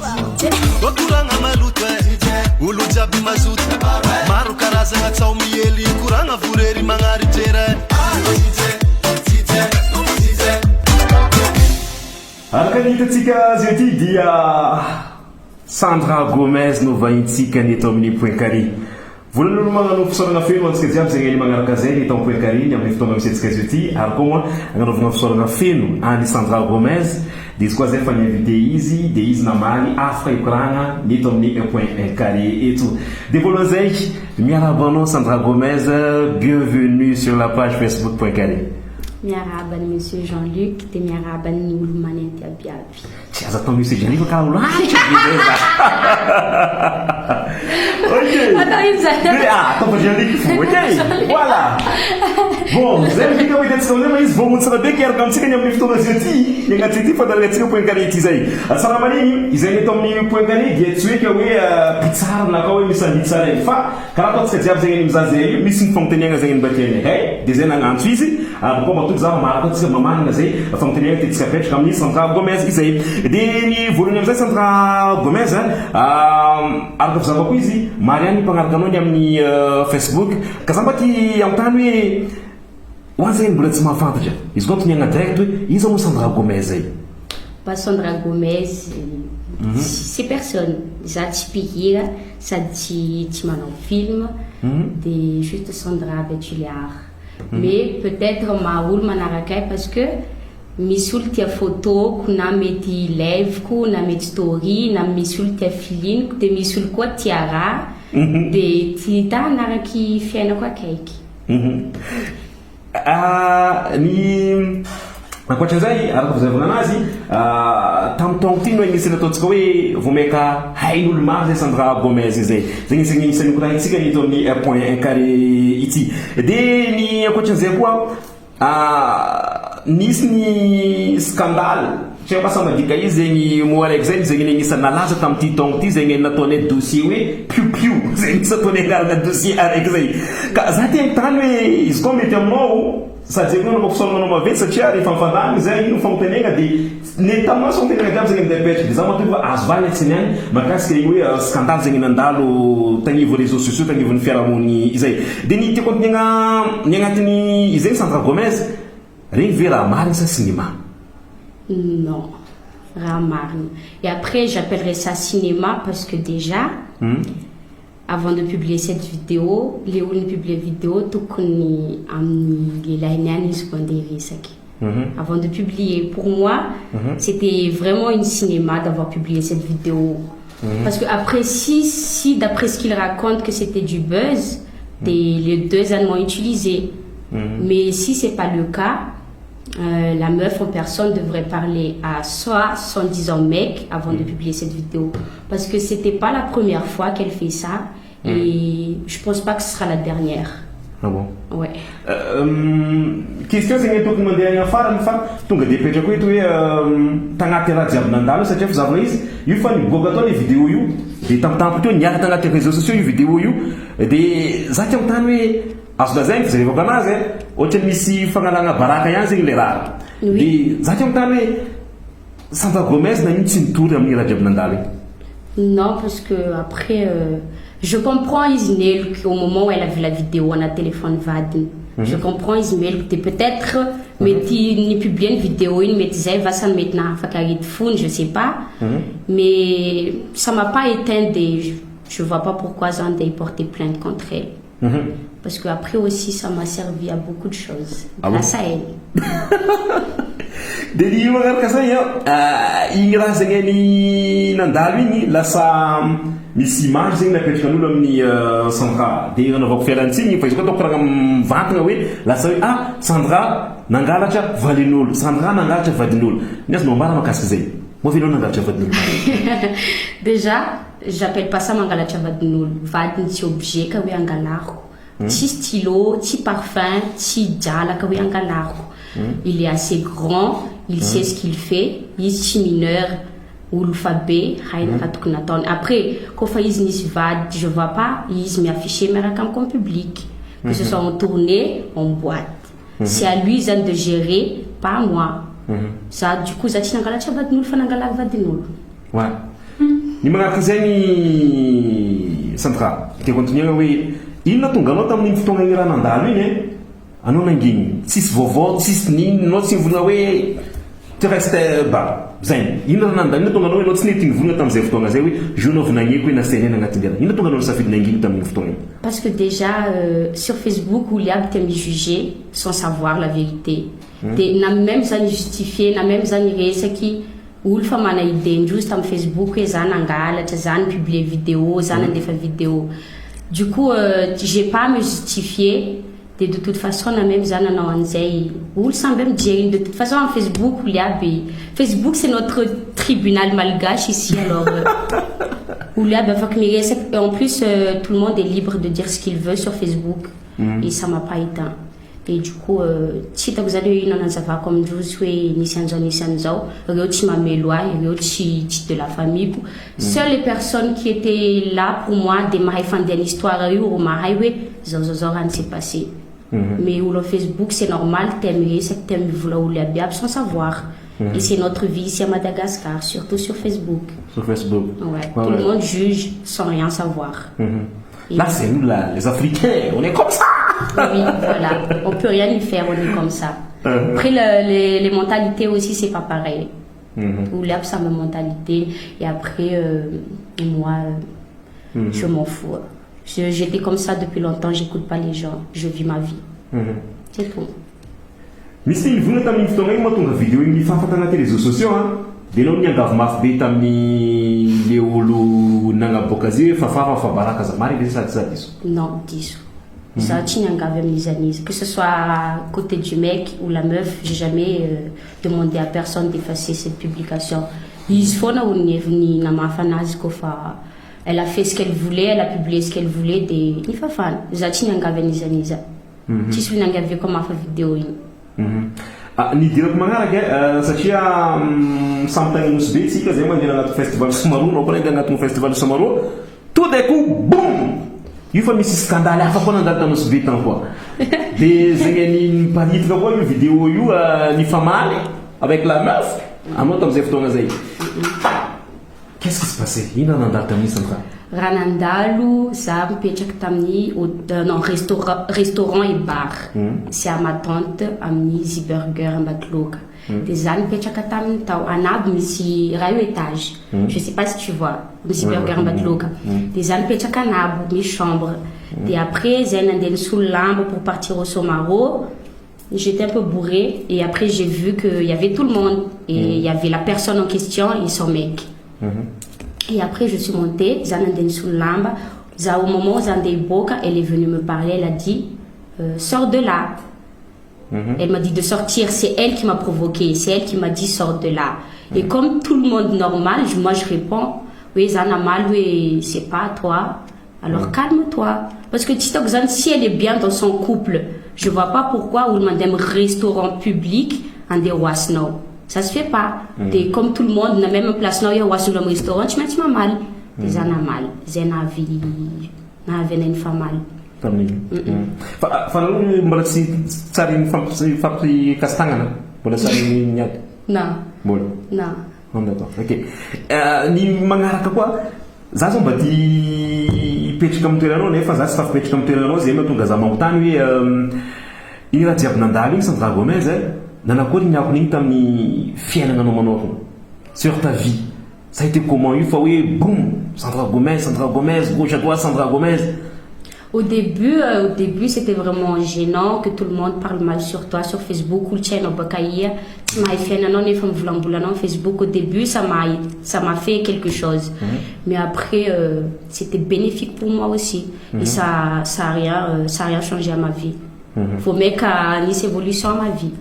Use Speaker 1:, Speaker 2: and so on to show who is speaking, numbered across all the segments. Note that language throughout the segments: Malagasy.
Speaker 1: Kuranga malutwe uluja bimazuta maru karazana tsaumiyeli kuranga vureri mangari jere
Speaker 2: Arkanitatsika zety dia Sandra Gomez no vahintsika ny eto amin'ny Point Carré. Voalohany magnano fisaorana feno antsika jiaby zay ny magnaraka zay ny eto amin'ny Point Carré ny amin'ny fotoana misetsika zety ary koa agnanovana fisaorana feno any Sandra Gomez dia izy koa zay fa niinvité izy dia izy namany afaka ikoragna ny eto amin'ny Point Carré eto. Dia voalohany zay miarabanao Sandra Gomez, bienvenue sur la page Facebook Point Carré.
Speaker 3: Miarabany Monsieur Jean-Luc dia miarabany ny olo manenty abiaby.
Speaker 2: Tsy aza atao Monsieur Jean-Luc ka olo ok. Attends, Jean-Luc fou, ok. Voilà. Bon, zay fica hoe atsika zay izy vao montsana be keraka amintsika ny amin'ny fotoana zety ny agnaty ty fadarantsika Point Carré ty zay. Tsara mariny izay eto amin'ny Point Carré dia tsy hoe ka hoe pitsara na ka hoe misy anditsara iny fa karaha ataontsika jiaby zay ny mizaha zay misy ny fagnotaniagna zay ny mbakiany hay dia zay nagnantso izy ary koa matoky za maraka tsika mamanana zay fagnotaniagna tetika petraka amin'ny Sandra Gomez izay. Dia ny voalohany amin'izay Sandra Gomez araka fizavako izy mariany mpanaraka anao ny amin'ny Facebook ka za mba ty amtany hoe hoany zay mbola tsy mahafantatra izy koa toniagna direct hoe iza moa Sandra Gomez zay.
Speaker 3: Pas Sandra Gomez, c'est personne. Za tsy mpihira sady tsy manao film dia juste Sandra Betuliard. Mais peut-être maha-olo manaraka parce que misy olo tia photo na mety live-ko na mety story na misy olo tia filiniko dia misy olo koa tia raha dia ty ta anaraky fiainako akaiky.
Speaker 2: Ny ankoatran'izay araka fizavana anazy tamin'ny taonko ty no agnisany ataontsika hoe vomaika hain'olo maro zay Sandra Gomez zay zay gnisany isan'ny korahintsika eto amin'ny Point Carré ity. Dia ny ankoatran'izay koa nisy ny scandale tsy mahasamadika izy zegny moa araiky zay zegny agnisany nalaza tamin'ity taonko ty zegny nataonay dossier hoe piu-piu zay misy ataonay anarana dossier araiky zay ka za ty agntany hoe izy koa mety aminao sady zegny anao fisaoranao mavety satria rehefa mifandany zay ino fagnotaniagna dia ny taminao fagnotaniagna jiaby zegny midepetraka dia za matoky fa azo vany atsiny any makasika io hoe scandale zegny nandalo tagnivo réseaux sociaux tagnivon'ny fiarahamony izay. Dia ny tiako antoniagna ny agnatiny izay Sandra Gomez regny ve raha marina sa cinéma?
Speaker 3: Non, raha marina. Et après j'appellerais ça cinéma parce que déjà avant de publier cette vidéo, les olo publier vidéo tokony amin'ny lelainy any izy koa andeha resaky. Avant de publier, pour moi, c'était vraiment une cinéma d'avoir publié cette vidéo. Parce que après, si d'après ce qu'il raconte que c'était du buzz, les deux Allemands utilisé. Mais si c'est pas le cas, la meuf en personne devrait parler à soi, son disant mec, avant de publier cette vidéo. Parce que c'était pas la première fois qu'elle fait ça. Et je pense pas que ce sera la dernière.
Speaker 2: Ah bon?
Speaker 3: Ouais.
Speaker 2: Question zegny tokony mandeha agny afarany fa tonga dia petraka eto hoe tagnaty raha jiaby nandalo satria fizavana izy io fa niboaka atao le vidéo io dia tampotampo teo niaraka tagnaty réseaux sociaux io vidéo io dia za ty amintany hoe azo lazaigny fizarevako anazy ohatrany misy fagnalagna baraka ihany zegny le raha dia za ty amintany hoe Sandra Gomez nanino tsy nitory amin'ny raha jiaby nandalo iny?
Speaker 3: Non, parce que après je comprends Ismaël qu'au moment où elle a vu la vidéo on a téléphone vadin. Je comprends Ismaël que peut-être ni publier une vidéo mais disait va ça mettre na fakari de fond, je sais pas. Mais ça m'a pas éteint je vois pas pourquoi j'en ai porté plainte contre elle. Parce que après aussi ça m'a servi à beaucoup de choses grâce à elle.
Speaker 2: Dia magnaraka zay igny raha zegny ny nandalo igny lasa misy image zegny napetrakan'olo amin'ny Sandra dia nanaovako fialantsiny fa izy koa ataoko raha mivantana hoe lasa hoe Sandra nangalatra valin'olo, Sandra nangalatra vadin'olo. Ny azo mambara makasika zay moa ve anao nangalatra vadin'olo?
Speaker 3: Déjà j'appelle pas ça mangalatra vadin'olo. Vadiny tsy objet ka hoe angalako, tsy stylo, tsy parfum, tsy jalaka hoe angalako. Il est assez grand, il sait ce qu'il fait, il est mineur ou l'alphabet, après quand il se va, je vois pas, il m'affiche comme public, que ce soit en tournée, en boîte. C'est à lui de gérer, pas moi. Ça du coup ça tient à la chabat nous fanangala vadinul.
Speaker 2: Ouais. Ny magnaraka zegny Sandra, te continuer hoe inona tonga anao tamin'iny fotoagna igny raha nandalo iny anao nanginy tsisy vaovao tsisy nino anao tsy nivolagna hoe tu restes zay inona raha nandalo inona tonga anao anao tsy nety nivolagna tamin'izay fotoagna zay hoe jour nagneko hoe nasenena agnatin'ny ana inona tonga anao nisafidy nanginy tamin'iny fotoagna igny?
Speaker 3: Parce que déjà sur Facebook olo iaby tia mijuger sans savoir la vérité. De na même zany justifier na même zany resaky olo fa mana idée-ndrozy tamin'ny Facebook hoe zany angalatra zany publier vidéo zany andefa vidéo. Du coup j'ai pas à me justifier. De toute façon na même zany anao an'izay olo samby mijery. De toute façon en Facebook olo iaby Facebook c'est notre tribunal malgache ici alors olo iaby afaka miresaky. Et en plus tout le monde est libre de dire ce qu'il veut sur Facebook. Et ça m'a pas éteint. Et du coup tsy hitako zany hoe ino nanazavako amindrozy hoe nisy an'izao reo tsy mamelo ahy reo tsy de la famille. Seules les personnes qui étaient là pour moi de mahay fandeha ny histoire io mahay hoe zao raha s'est passé. Mais olo Facebook c'est normal t'aimes resaky t'aimes mivola olo iabiaby sans savoir. Et c'est notre vie ici à Madagascar, surtout sur Facebook.
Speaker 2: Sur Facebook.
Speaker 3: Ouais, tout le monde juge sans rien savoir.
Speaker 2: Là, c'est nous, là, les Africains, on est comme ça.
Speaker 3: Oui, voilà, on peut rien y faire, on est comme ça. Après, les mentalités aussi, c'est pas pareil. Ou là, ça ma mentalité. Et après, moi, je m'en fous. J'étais comme ça depuis longtemps, j'écoute pas les gens, je vis ma vie. C'est tout.
Speaker 2: Misy vous tamin'ny fotoagna igny mahatonga vidéo igny fahafatana anaty réseaux sociaux dia anao niangavy mafy be tamin'ny le olo nagnaboaka azy hoe fafafa baraka aza marina ve sady iso?
Speaker 3: Non, diso. Ça tsy niangavy amin'izy anizy. Que ce soit côté du mec ou la meuf, j'ai jamais demandé à personne d'effacer cette publication. Izy foana olo ny namafa anazy kofa elle a fait ce qu'elle voulait, elle a publié ce qu'elle voulait de ny fafana. Za tsy niangavy anizy aniza. Tsisy niangavy ko mafa vidéo igny.
Speaker 2: Ny dirako magnaraka satria samy tagny nosy be tsika zay mandeha agnaty festival Somaroa anao koa nandeha agnatin'ny festival Somaroa tout d'un coup boum io fa misy scandale hafa koa nandalo tanosy be tany koa dia zegny ny mparitika koa io vidéo io ny famaly avec la meuf anao tamin'izay fotoagna zay. Qu'est-ce qui se passait? Ino nandalo tamin'iny Sandra?
Speaker 3: Raha nandalo za mipetraka tamin'ny restaurant et bar. C'est à ma tante amin'ny Ziburger Ambatoloka. Dia za nipetraka tamin'ny tao anabo misy raha io étage. Je sais pas si tu vois Ziburger Ambatoloka. Dia za nipetraka anabo misy chambre. Dia après zay nandeha nisolo lamba pour partir au Somaro. J'étais un peu bourrée et après j'ai vu qu'il y avait tout le monde et il y avait la personne en question et son mec. Et après je suis montée, Zananden Soulamba, au moment où Zandé Boka, elle est venue me parler, elle a dit sors de là. Elle m'a dit de sortir, c'est elle qui m'a provoqué, c'est elle qui m'a dit sors de là. Et comme tout le monde normal, moi je réponds oui Zana mal, oui c'est pas toi. Alors calme-toi. Parce que si elle est bien dans son couple, je vois pas pourquoi ou le restaurant public en des wasno. Ça se fait pas. Et comme tout le monde, na même place là, il y a un restaurant, tu m'as mal. Des ana mal. Zé na vie, na vie une femme mal.
Speaker 2: Famille. Falalu mbola tsy tsary fampikastagna mbola tsary niady.
Speaker 3: Non.
Speaker 2: Mbola.
Speaker 3: Non.
Speaker 2: D'accord. OK. Ny magnaraka koa za zao mba ty ipetraka amin'ny toeranao nefa za tsy tafipetraka amin'ny toeranao zay mahatonga za magnotany hoe iny raha jiaby nandalo iny Sandra Gomez nanakory ny akon'igny tamin'ny fiainagnanao manokana sur ta vie. Ça a été comment une fois oui boum Sandra Gomez gauche à droite Sandra Gomez.
Speaker 3: Au début c'était vraiment gênant que tout le monde parle mal sur toi sur Facebook ou tchène au bakaïa. Tu m'as fait un an et femme Facebook. Au début ça m'a fait quelque chose. Mais après c'était bénéfique pour moi aussi. Et ça a rien changé à ma vie. Faut mettre une évolution à ma vie.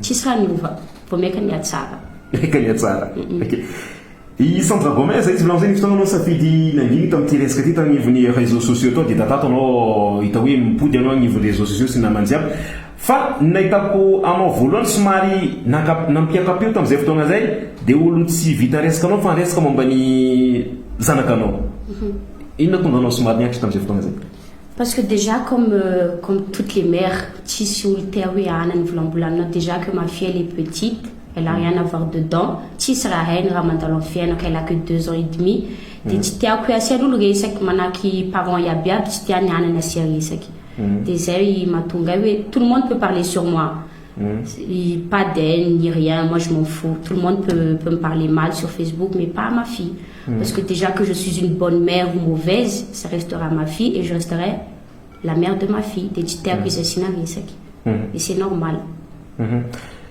Speaker 3: Tu seras nouveau. Faut mettre une yatsara.
Speaker 2: OK. I Sandra Gomez izy volagniny fotoagna anao safidy nanginy tamin'ity resaka ty tagnivon'ny réseaux sociaux tao dia tatato anao hita hoe mipody anao agnivon'ny réseaux sociaux sy namany jiaby fa nahitako anao voalohany somary nampiakapio tamin'izay fotoagna zay dia olo tsy vita resaka anao fa resaka momba ny zanakanao. Inona tonga anao somary niakitra tamin'izay fotoagna zay?
Speaker 3: Parce que déjà comme toutes les mères tsisy olo tea hoe anany volambolanao déjà que ma fille elle est petite. Elle n'a rien à voir dedans. Si c'est la haine, elle a que 2 ans et demi. dia tsy tiako asian'olo resaky manahaky parents iabiaby tsy tia ny anana asia resaky dia zay mahatonga hoe tout le monde peut parler sur moi pas d'haine ni rien, moi je m'en fous, tout le monde peut me parler mal sur Facebook mais pas à ma fille parce que déjà que je suis une bonne mère ou mauvaise ça restera ma fille et je resterai la mère de ma fille dia tsy tiako izy asiana resaky et c'est normal.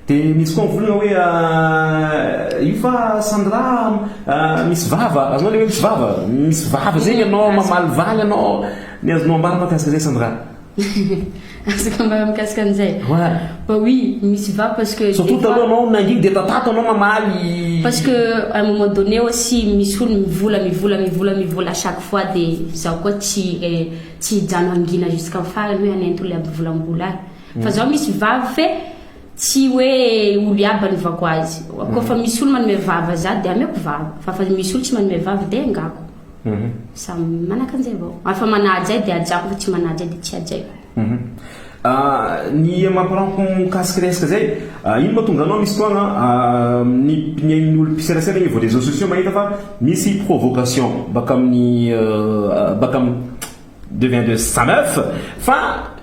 Speaker 2: Dia misy koa volana hoe io fa Sandra misy vava, azonao le hoe misy vava zegny ianao mamalivaly ianao ny azonao ambara mahakasika zay Sandra?
Speaker 3: Azoko ambara mikasika an'izay? Bah oui, misy vava parce que
Speaker 2: surtout taloha anao nangidy dia tatato anao mamaly
Speaker 3: parce que à un moment donné aussi misy olo mivola chaque fois dia zaho koa tsy hijano angina jusqu'à farany hoe hanenty olo aby volambola fa zaho misy vava fe tsy hoe olo iaby anivako azy koa fa misy olo manome vava za dia ameko vava fa misy olo tsy manome vava dia angako sa manaka an'izay avao afa manaja zay dia ajako fa tsy manaja dia tsy ajaiko.
Speaker 2: Ny mampiranko mikasika resaka zay ino mahatonga anao misy fotoagna ny olo mpiserasera niveau réseaux sociaux mahita fa misy provocation baka amin'ny devient de sa meuf fa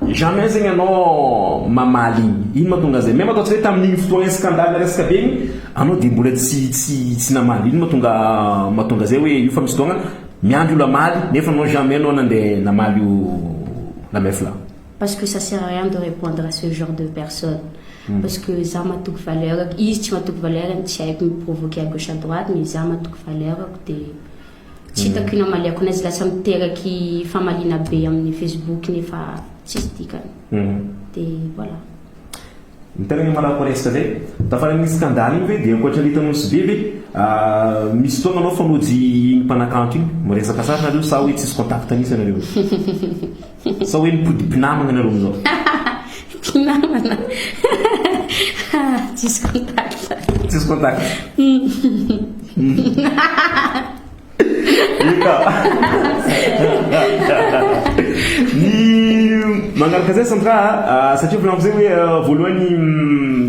Speaker 2: jamais zegny anao mamaly ino mahatonga zay même ataotsy hoe tamin'igny fotoagna scandale resaka be igny anao dia mbola tsy namaly ino mahatonga zay hoe io fa misy fotoagna miandry olo amaly nefa anao jamais anao nandeha namaly la meuf là.
Speaker 3: Parce que ça sert à rien de répondre à ce genre de personnes. Parce que ça m'a tout valeur. Ici, tu m'as tout valeur. Tu as me provoqué à gauche à droite, mais ça m'a tout valeur. Si tu as qu'une amalia, connais la samtera qui famalina be am Facebook ne fa sistika. Et voilà.
Speaker 2: Tena malako resaka zay tafara misy scandale igny ve dia ankoatra hitanao sy bebe misy fotoagna anao fanojy mpanakanto igny miresaka sara nareo sa hoe tsisy contact misy anareo sa hoe nipodipinamagna anareo amizao
Speaker 3: pinamana tsisy contact
Speaker 2: ny manaraka zay Sandra satria volanako zay hoe voalohany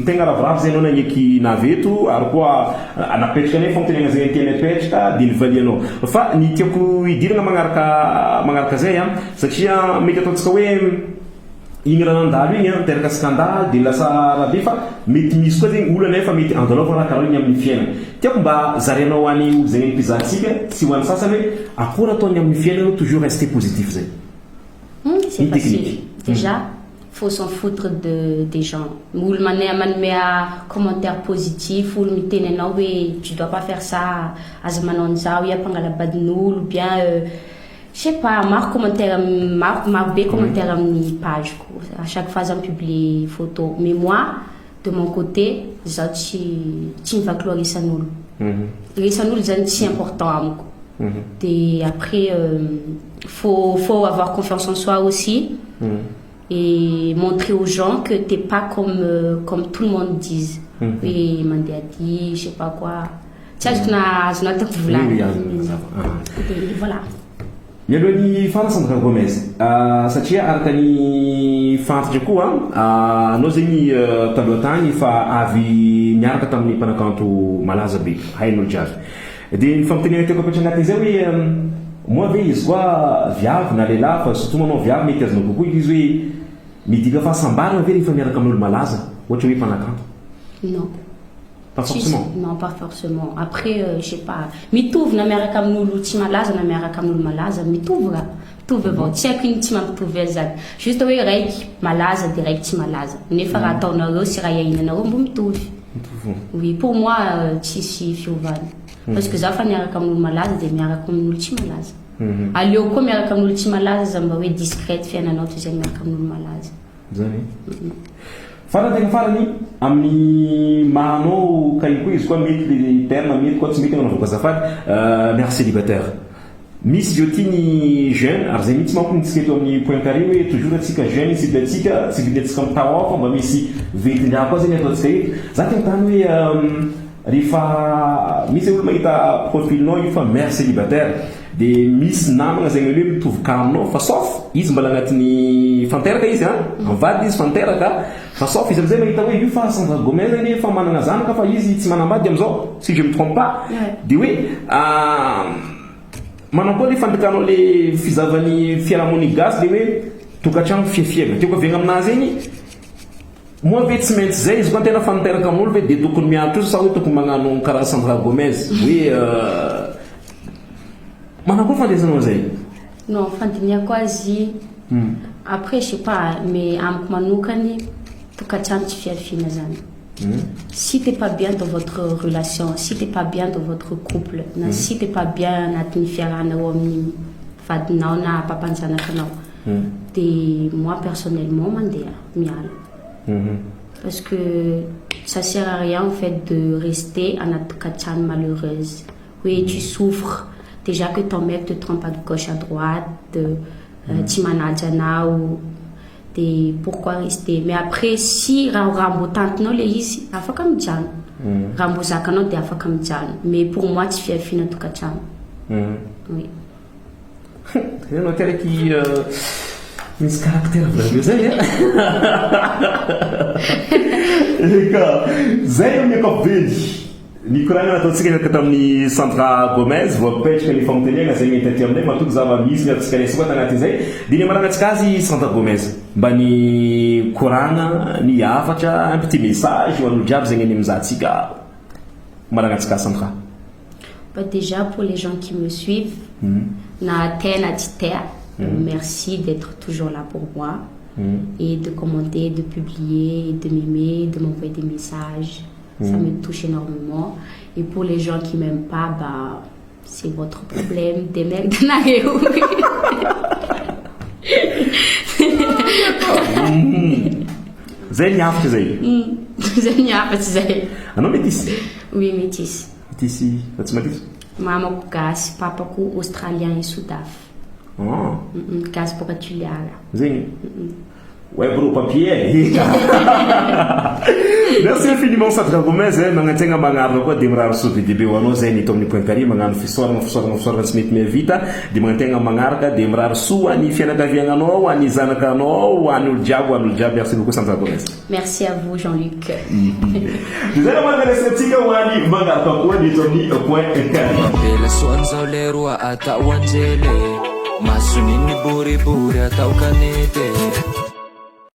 Speaker 2: tegna ravoravo zay anao nagneky naveto ary koa anapetraka anay fampitegna zay antena apetraka dia nivalianao fa ny tiako idirana magnaraka zay satria mety ataontsika hoe igny raha nandalo igny teraka scandale dia lasa rahabe fa mety misy koa zegny olo nefa mety andalova raha karaha igny amin'ny fiainana tiako mba zarianao any zegny mpizahantsika tsy ho an'ny sasany hoe akory ataony amin'ny fiainana toujours rester positif zay.
Speaker 3: C'est facile. Déjà, faut s'en foutre des gens. Moule manome commentaire positif, ou le tu dois pas faire ça, azmanonza, ou y a pas la badnoul, ou bien, je sais pas, marque commentaire, marque commentaire à une page. À chaque fois, j'en publie une photo. Mais moi, de mon côté, tu vas clore ça nous. Ça nous, c'est important à moi. Et après, faut avoir confiance en soi aussi et montrer aux gens que t'es pas comme tout le monde dit. Oui, Mandé a dit, je sais pas quoi. Tiens, je n'ai voilà.
Speaker 2: Mialohan'ny fantatra Sandra Gomez satria araka ny fantatra koa anao zegny taloha tagny fa avy niaraka tamin'ny mpanakanto malaza be hain'olo jiaby dia ny fampitegneana tiako apetra agnatin'izay hoe moa ve izy koa viavy na lehilahy fa surtout manao viavy mety azonao kokoa izy hoe midika fahasambarana ve rehefa miaraka amin'olo malaza ohatra hoe mpanakanto?
Speaker 3: Non.
Speaker 2: Pas forcément.
Speaker 3: Non, pas forcément. Après, je sais pas. Mitouv na miaraka amin'olo tsy malaza na miaraka amin'olo malaza mitovy raha. Mitovy avao. Tsy haiko iny tsy mampitovy azy. Juste hoe raiky malaza dia raiky tsy malaza. Nefa raha ataonareo sy raha iahinanareo mbo mitovy. Oui, pour moi tsisy fiovana. Parce que za fa miaraka amin'olo malaza dia miaraka amin'olo tsy malaza. Aleo koa miaraka amin'olo tsy malaza za mba hoe discrète fiainanao toy izay miaraka amin'olo malaza.
Speaker 2: Zany. Farategna farany amin'ny mahanao ka koa izy koa mety le terme mety koa tsy mety anao voakazafady mère célibataire. Misy izy ity ny jeune ary zay mihitsy manko nitsika eto amin'ny point carré hoe toujours atsika jeune sivilatsika mitahoa fa mba misy vetindra koa zay ny ataontsika eto. Za tegna tany hoe rehefa misy olo mahita profilinao io fa mère célibataire dia misy namagna zegny hoe mitovy ka aminao fa sauf izy mbola agnatin'ny fanteraka izy mivady izy fanteraka fa sauf izy amizay mahita hoe io fa Sandra Gomez zany efa manana zanaka fa izy tsy manambady amizao si je me trompe pas dia hoe manao koa le fandakanao le fizavan'ny fiarahamony gasy le hoe tokatrano fiafiagna tiako avegna aminazy igny moa ve tsy maintsy zay izy koa tena faniteraka amin'olo ve dia tokony mianatra sa hoe tokony magnano karaha Sandra Gomez hoe manao koa fandraisanao zay
Speaker 3: non fandiniako azy après je sais pas mais amiko manokany tokatrano tsy fiafiana zany. Si t'es pas bien dans votre relation, si t'es pas bien dans votre couple, si t'es pas bien anatin'ny fiarahanao amin'ny vadinao na papanjanakanao, moi personnellement mandeha miala. Parce que ça sert à rien en fait de rester anaty tokatrano malheureuse. Oui, tu souffres déjà que ton mec te trompe à gauche à droite, tu manages anao. Pourquoi rester? Mais après, si Rambo tente non les ici, à faire comme Jan. Rambo zakano de à faire comme Jan. Mais pour moi, tu fais fin en tout cas Jan. Oui.
Speaker 2: C'est un hôtel qui mis ce caractère vous avez zay amin'ny akapobeny ny koragna nataontsika hiaraka tamin'ny Sandra Gomez voapetraka ny famoteniagna zay mety aty aminay matoky zava-misy ny atsika nesy koa tagnaty zay dia ny managnantsika azy Sandra Gomez mba ny koragna ny hafatra un petit message ho an'olo jiaby zegny any mizahantsika managnantsika Sandra.
Speaker 3: Déjà pour les gens qui me suivent na te na tsy te merci d'être toujours là pour moi et de commenter, de publier, de m'aimer, de m'envoyer des messages. Ça me touche énormément. Et pour les gens qui m'aiment pas, bah, c'est votre problème. Des mecs de Naréo.
Speaker 2: Zéniaf, Zé.
Speaker 3: Zéniaf, Zé.
Speaker 2: Ah non, métis.
Speaker 3: Oui, métis.
Speaker 2: Métis, tu m'as dit?
Speaker 3: Maman gas, papa ko australien et soudaf.
Speaker 2: Oh.
Speaker 3: Gas pour tu l'as.
Speaker 2: Zé. Ouais, bro, papier. Merci infiniment Sandra Gomez. Mangatenga mangarno koa de miraro so VDB hoanao zay ny tamin'ny point carré magnano fisoragna tsy mety miavita de mangatenga magnaraka de miraro so any fianakaviagnanao any zanakanao any olo jiaby merci beaucoup Sandra Gomez.
Speaker 3: Merci à vous Jean-Luc.
Speaker 2: Zay manaraka tsika ho any mangaraka koa ny tamin'ny point carré.
Speaker 4: Ela sonzo le roa ata wanjele masunini buri buri ata ukanete